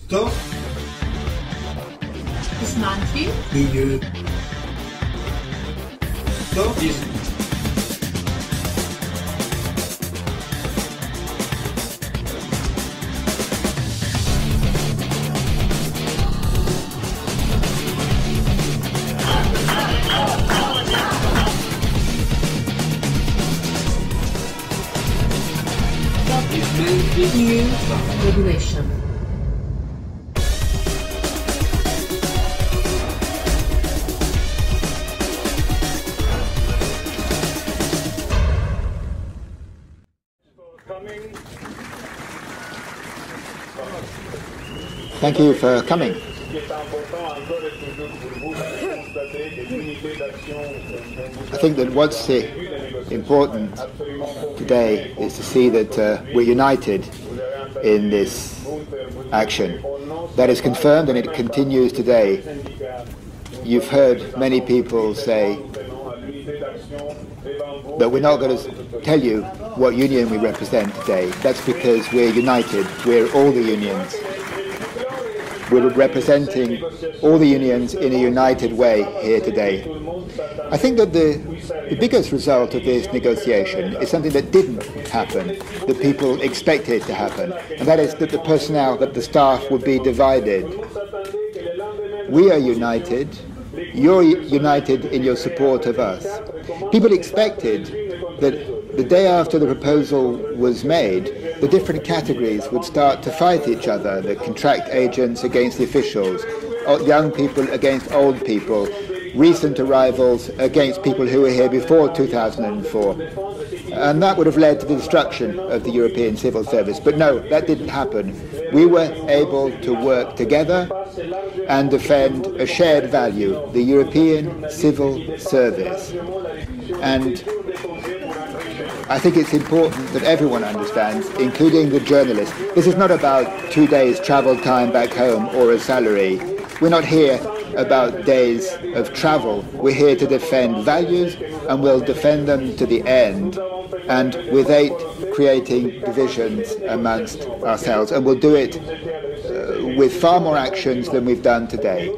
Top. Dismantle. Milieu. Top. New regulation. Thank you for coming. I think that what's important today is to see that we're united in this action. That is confirmed and it continues today. You've heard many people say that we're not going to tell you what union we represent today. That's because we're united. We're all the unions. We're representing all the unions in a united way here today. I think that the biggest result of this negotiation is something that didn't happen, that people expected to happen, and that is that the personnel, that the staff would be divided. We are united. You're united in your support of us. People expected that the day after the proposal was made, the different categories would start to fight each other, the contract agents against the officials, young people against old people, recent arrivals against people who were here before 2004. And that would have led to the destruction of the European civil service. But no, that didn't happen. We were able to work together and defend a shared value, the European civil service. And I think it's important that everyone understands, including the journalists. This is not about 2 days travel time back home or a salary. We're not here about days of travel. We're here to defend values, and we'll defend them to the end, and without creating divisions amongst ourselves. And we'll do it with far more actions than we've done today.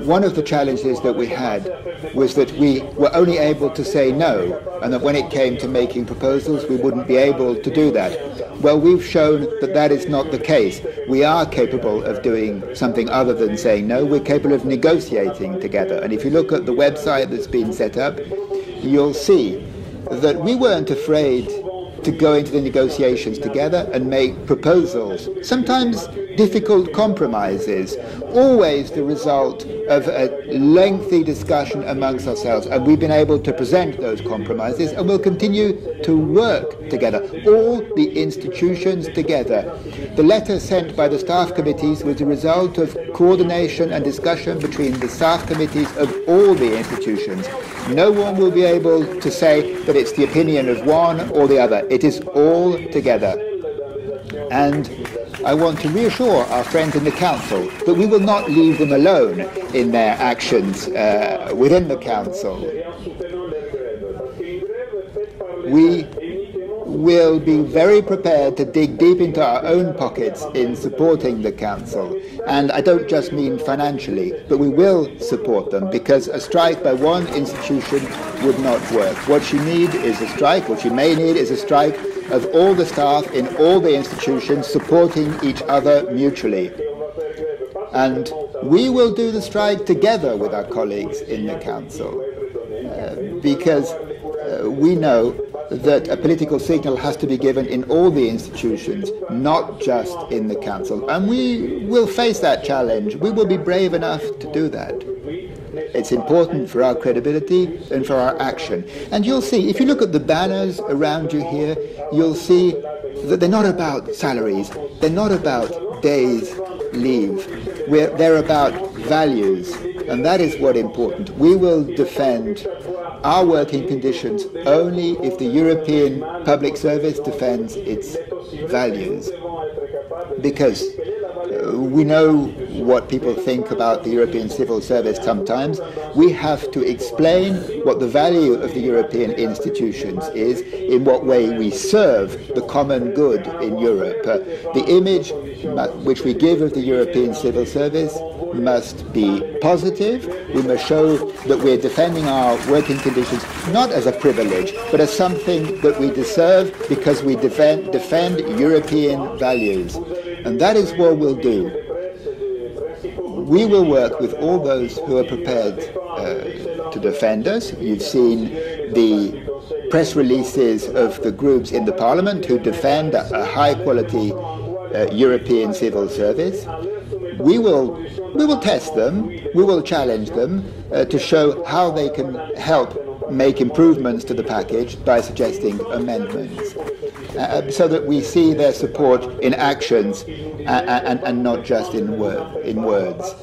One of the challenges that we had was that we were only able to say no, and that when it came to making proposals, we wouldn't be able to do that. Well, we've shown that that is not the case. We are capable of doing something other than saying no. We're capable of negotiating together. And if you look at the website that's been set up, you'll see that we weren't afraid to go into the negotiations together and make proposals, sometimes difficult compromises, always the result of a lengthy discussion amongst ourselves. And we've been able to present those compromises, and we'll continue to work together, all the institutions together. The letter sent by the staff committees was the result of coordination and discussion between the staff committees of all the institutions. No one will be able to say that it's the opinion of one or the other. It is all together. And I want to reassure our friends in the Council that we will not leave them alone in their actions within the Council. We will be very prepared to dig deep into our own pockets in supporting the Council. And I don't just mean financially, but we will support them, because a strike by one institution would not work. What you need is a strike, what you may need is a strike of all the staff in all the institutions supporting each other mutually. And we will do the strike together with our colleagues in the Council, because we know that a political signal has to be given in all the institutions, not just in the Council. And we will face that challenge. We will be brave enough to do that. It's important for our credibility and for our action. And you'll see, if you look at the banners around you here, you'll see that they're not about salaries. They're not about days leave. They're about values. And that is what's important. We will defend our working conditions only if the European public service defends its values. Because we know what people think about the European civil service sometimes. We have to explain what the value of the European institutions is, in what way we serve the common good in Europe. The image which we give of the European civil service must be positive. We must show that we're defending our working conditions not as a privilege, but as something that we deserve because we defend European values. And that is what we'll do. We will work with all those who are prepared to defend us. You've seen the press releases of the groups in the Parliament who defend a high-quality European civil service. We will test them, we will challenge them to show how they can help make improvements to the package by suggesting amendments, so that we see their support in actions and not just in words.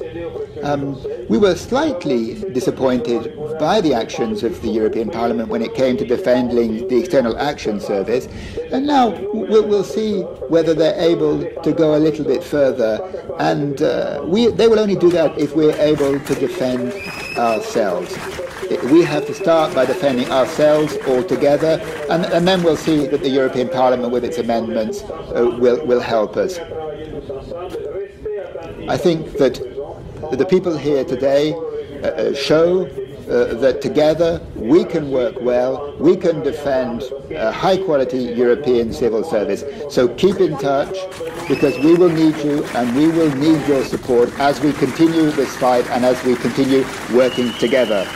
We were slightly disappointed by the actions of the European Parliament when it came to defending the External Action Service, and now we'll see whether they're able to go a little bit further, and they will only do that if we're able to defend ourselves. We have to start by defending ourselves altogether, and then we'll see that the European Parliament with its amendments will help us. I think that the people here today show that together we can work well, we can defend a high-quality European civil service. So keep in touch, because we will need you and we will need your support as we continue this fight and as we continue working together.